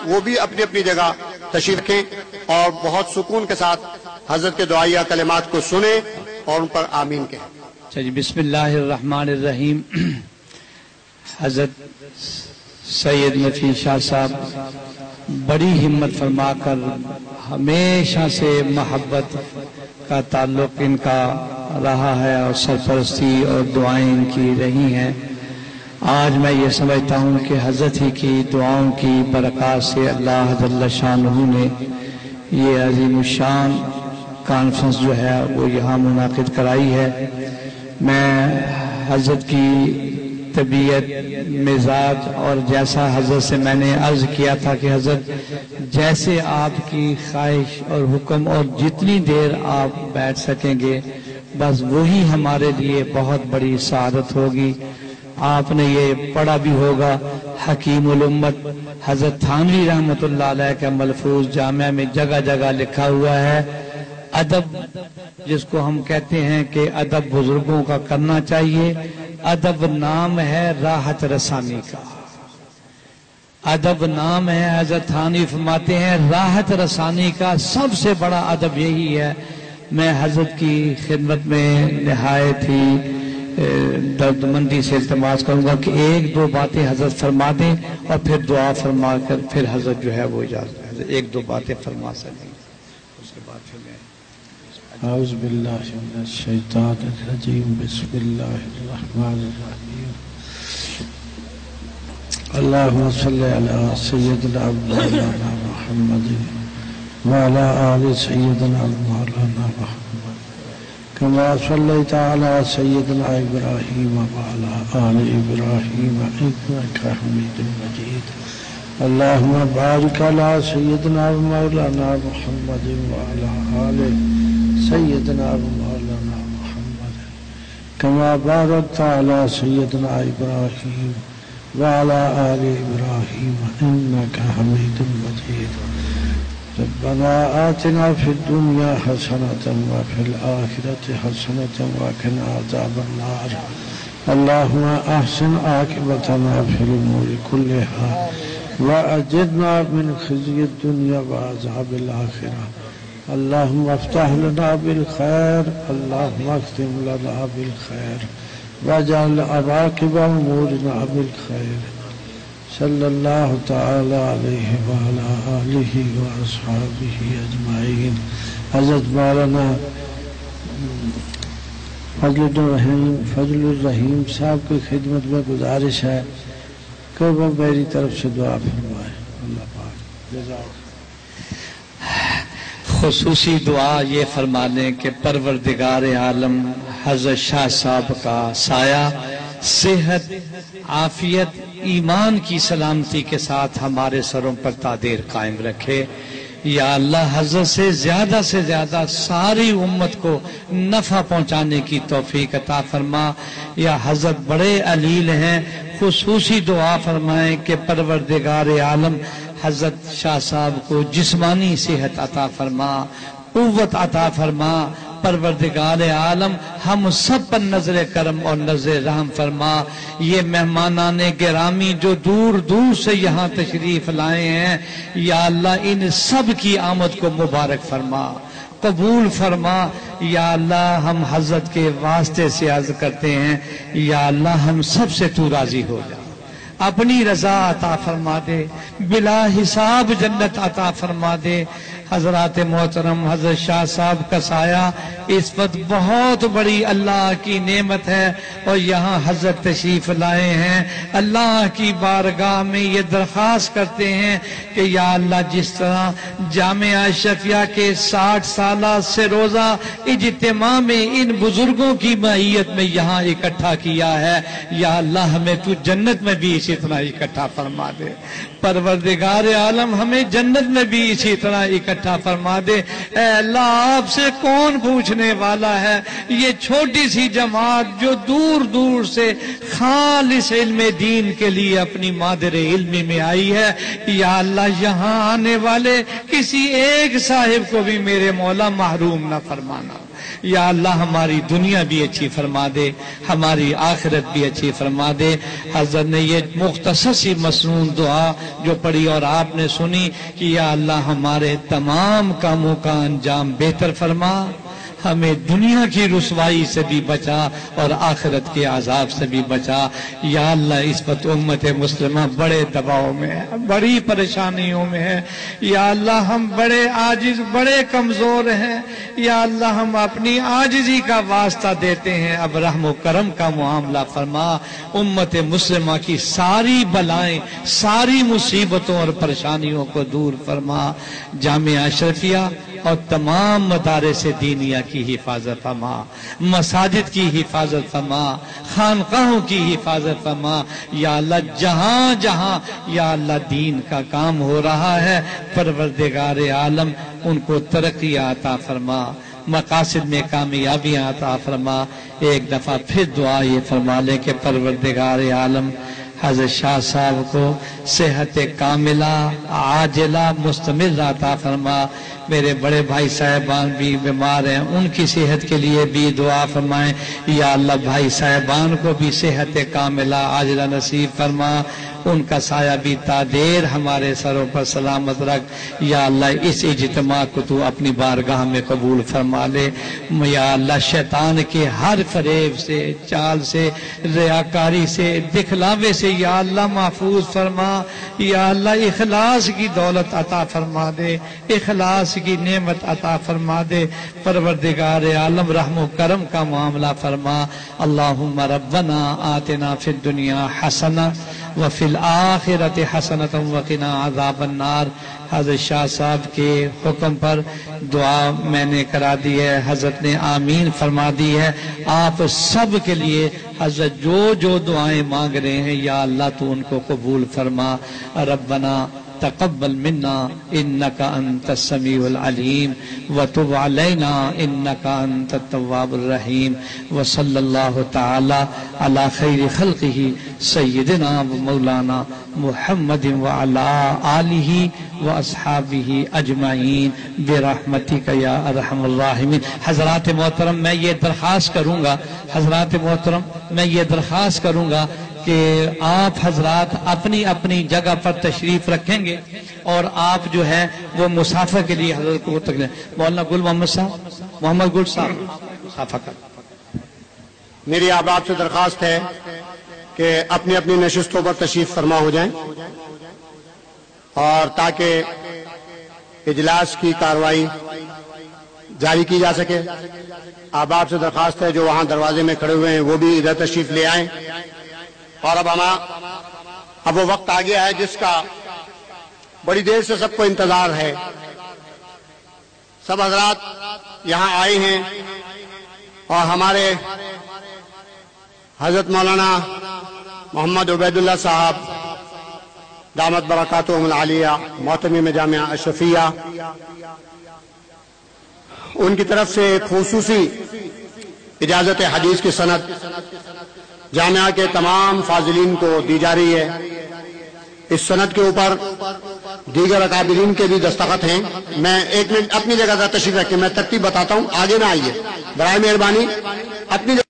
وہ بھی اپنی اپنی جگہ تشریف رکھیں اور بہت سکون کے ساتھ حضرت کے دعائیہ کلمات کو سنیں اور ان پر آمین کہیں. جی بسم اللہ الرحمن الرحیم. حضرت سید نفیس شاہ صاحب بڑی ہمت فرما کر ہمیشہ سے محبت کا تعلق ان کا رہا ہے اور سرپرستی اور دعائیں ان کی رہی ہیں. آج میں یہ سمجھتا ہوں کہ حضرت ہی کی دعاؤں کی برکات سے اللہ جل شانہ نے یہ عظیم الشان کانفرنس جو ہے وہ یہاں منعقد کرائی ہے. میں حضرت کی طبیعت مزاج اور جیسا حضرت سے میں نے عرض کیا تھا کہ حضرت جیسے آپ کی خواہش اور حکم اور جتنی دیر آپ بیٹھ سکیں گے بس وہی ہمارے لیے بہت بڑی سعادت ہوگی. آپ نے یہ پڑھا بھی ہوگا حکیم الامت حضرت تھانوی رحمۃ اللہ علیہ کا ملفوظ جامعہ میں جگہ جگہ لکھا ہوا ہے. ادب جس کو ہم کہتے ہیں کہ ادب بزرگوں کا کرنا چاہیے. ادب نام ہے راحت رسانی کا. ادب نام ہے حضرت تھانوی فرماتے ہیں راحت رسانی کا سب سے بڑا ادب یہی ہے. میں حضرت کی خدمت میں نہایت ہی دردمندی سے التماس کروں گا کہ ایک دو باتیں حضرت فرما دیں اور پھر دعا فرما کر پھر حضرت جو ہے وہ اجازت ہے ایک دو باتیں فرما سکیں اس کے بعد پھر میں. اعوذ باللہ من الشیطان الرجیم بسم اللہ الرحمن الرحیم. اللہم صلی علی سیدنا مولانا محمد وعلی آل سیدنا مولانا محمد کما صلیت علی سیدنا ابراہیم وعلی آل ابراہیم انک حمید مجید. اللہم بارک علی سیدنا مولانا محمد وعلی آل سیدنا مولانا محمد کما بارکت علی سیدنا ابراہیم وعلی آل ابراہیم انک حمید مجید. ربنا آتنا فی الدنیا حسنۃ وفی الآخرۃ حسنۃ وقنا عذاب النار. اللہم احسن عاقبتنا فی الامور کلہا واجرنا من خزی الدنیا وعذاب الآخرہ. اللہم افتح لنا بالخیر اللہم اختم لنا بالخیر واجعل عواقب امورنا بالخیر. صلی اللہ تعالی علیہ وعلی آلہ واصحابہ اجمعین. حضرت مولانا فضل الرحیم صاحب کی خدمت میں گزارش ہے کہ وہ میری طرف سے دعا فرمائے. اللہ پاک جزاک. خصوصی دعا یہ فرما لیں کہ پروردگار عالم حضرت شاہ صاحب کا سایہ صحت عافیت ایمان کی سلامتی کے ساتھ ہمارے سروں پر تادیر قائم رکھے. یا اللہ حضرت سے زیادہ ساری امت کو نفع پہنچانے کی توفیق عطا فرما. یا حضرت بڑے علیل ہیں خصوصی دعا فرمائیں کہ پروردگار عالم حضرت شاہ صاحب کو جسمانی صحت عطا فرما قوت عطا فرما. پروردگار عالم ہم سب پر نظر کرم اور نظر رحم فرما. یہ مہمانان گرامی جو دور دور سے یہاں تشریف لائے ہیں یا اللہ ان سب کی آمد کو مبارک فرما قبول فرما. یا اللہ ہم حضرت کے واسطے سے عرض کرتے ہیں یا اللہ ہم سب سے تو راضی ہو جا. اپنی رضا عطا فرما دے بلا حساب جنت عطا فرما دے. حضرات محترم حضرت شاہ صاحب کا سایہ اس وقت بہت بڑی اللہ کی نعمت ہے اور یہاں حضرت تشریف لائے ہیں. اللہ کی بارگاہ میں یہ درخواست کرتے ہیں کہ یا اللہ جس طرح جامعہ اشرفیہ کے 60 سالہ سے روزہ اجتماع میں ان بزرگوں کی معیت میں یہاں اکٹھا کیا ہے یا اللہ ہمیں تو جنت میں بھی اسی طرح اکٹھا فرما دے. پروردگار عالم ہمیں جنت میں بھی اسی طرح اکٹھا فرما دے. اے اللہ آپ سے کون پوچھنے والا ہے. یہ چھوٹی سی جماعت جو دور دور سے خالص علم دین کے لیے اپنی مادر علمی میں آئی ہے یا اللہ یہاں آنے والے کسی ایک صاحب کو بھی میرے مولا محروم نہ فرمانا. یا اللہ ہماری دنیا بھی اچھی فرما دے، ہماری آخرت بھی اچھی فرما دے۔ حضرت نے یہ مختصر سی مسنون دعا جو پڑھی اور آپ نے سنی کہ یا اللہ ہمارے تمام کاموں کا انجام بہتر فرما، ہمیں دنیا کی رسوائی سے بھی بچا اور آخرت کے عذاب سے بھی بچا۔ یا اللہ اس وقت امت مسلمہ بڑے دباؤ میں ہے، بڑی پریشانیوں میں ہے۔ یا اللہ ہم بڑے عاجز، بڑے کمزور ہیں۔ یا اللہ ہم اپنی عاجزی کا واسطہ دیتے ہیں، اب رحم و کرم کا معاملہ فرما، امت مسلمہ کی ساری بلائیں، ساری مصیبتوں اور پریشانیوں کو دور فرما۔ جامعہ اشرفیہ اور تمام مدارس دینیہ کی حفاظت فرما، مساجد کی حفاظت فرما، خانقاہوں کی حفاظت فرما۔ یا اللہ جہاں جہاں یا اللہ دین کا کام ہو رہا ہے، پروردگار عالم ان کو ترقی عطا فرما، مقاصد میں کامیابیاں عطا فرما۔ ایک دفعہ پھر دعا یہ فرما لے کہ پروردگار عالم حضرت شاہ صاحب کو صحت کاملہ عاجلہ مستمر عطا فرما۔ میرے بڑے بھائی صاحبان بھی بیمار ہیں، ان کی صحت کے لیے بھی دعا فرمائیں۔ یا اللہ بھائی صاحبان کو بھی صحت کاملہ عاجلہ نصیب فرما، ان کا سایہ بھی تادیر ہمارے سروں پر سلامت رکھ۔ یا اللہ اس اجتماع کو تو اپنی بارگاہ میں قبول فرما لے۔ یا اللہ شیطان کے ہر فریب سے، چال سے، ریاکاری سے، دکھلاوے سے یا اللہ محفوظ فرما۔ یا اللہ اخلاص کی دولت عطا فرما دے، اخلاص کی نعمت عطا فرما دے۔ پروردگار عالم رحم و کرم کا معاملہ فرما۔ اللہم ربنا آتنا فی الدنیا حسنہ وفی الآخرۃ حسنۃ وقنا عذاب النار۔ حضرت شاہ صاحب کے حکم پر دعا میں نے کرا دی ہے، حضرت نے آمین فرما دی ہے۔ آپ سب کے لیے حضرت جو دعائیں مانگ رہے ہیں یا اللہ تو ان کو قبول فرما۔ ربنا تقبل منا انك انت السميع العليم وتب علينا انك انت التواب الرحيم وصلى الله تعالى على خير خلقه سيدنا ومولانا محمد وعلى آله واصحابه اجمعین برحمتک یا ارحم الراحمین۔ حضرات محترم میں یہ درخواست کروں گا کہ آپ حضرات اپنی اپنی جگہ پر تشریف رکھیں گے اور آپ جو ہے وہ مسافہ کے لیے حضرت کو تک مولانا گل محمد گل صاحب مسافہ کر۔ میری آپ سے درخواست ہے کہ اپنی اپنی نشستوں پر تشریف فرما ہو جائیں اور تاکہ اجلاس کی کارروائی جاری کی جا سکے۔ آپ سے درخواست ہے جو وہاں دروازے میں کھڑے ہوئے ہیں وہ بھی ادھر تشریف لے آئیں۔ اور اب وہ وقت آ گیا ہے جس کا بڑی دیر سے سب کو انتظار ہے۔ سب حضرات یہاں آئے ہیں اور ہمارے حضرت مولانا محمد عبید اللہ صاحب دامت برکاتہم العالیہ محتمم جامعہ اشرفیہ، ان کی طرف سے ایک خصوصی اجازت حدیث کی سند جامعہ کے تمام فاضلین کو دی جا رہی ہے۔ اس سند کے اوپر دیگر اکابرین کے بھی دستخط ہیں۔ میں ایک منٹ اپنی جگہ پر تشریف رکھیں، میں ترتیب بتاتا ہوں، آگے نہ آئیے برائے مہربانی، اپنی جگہ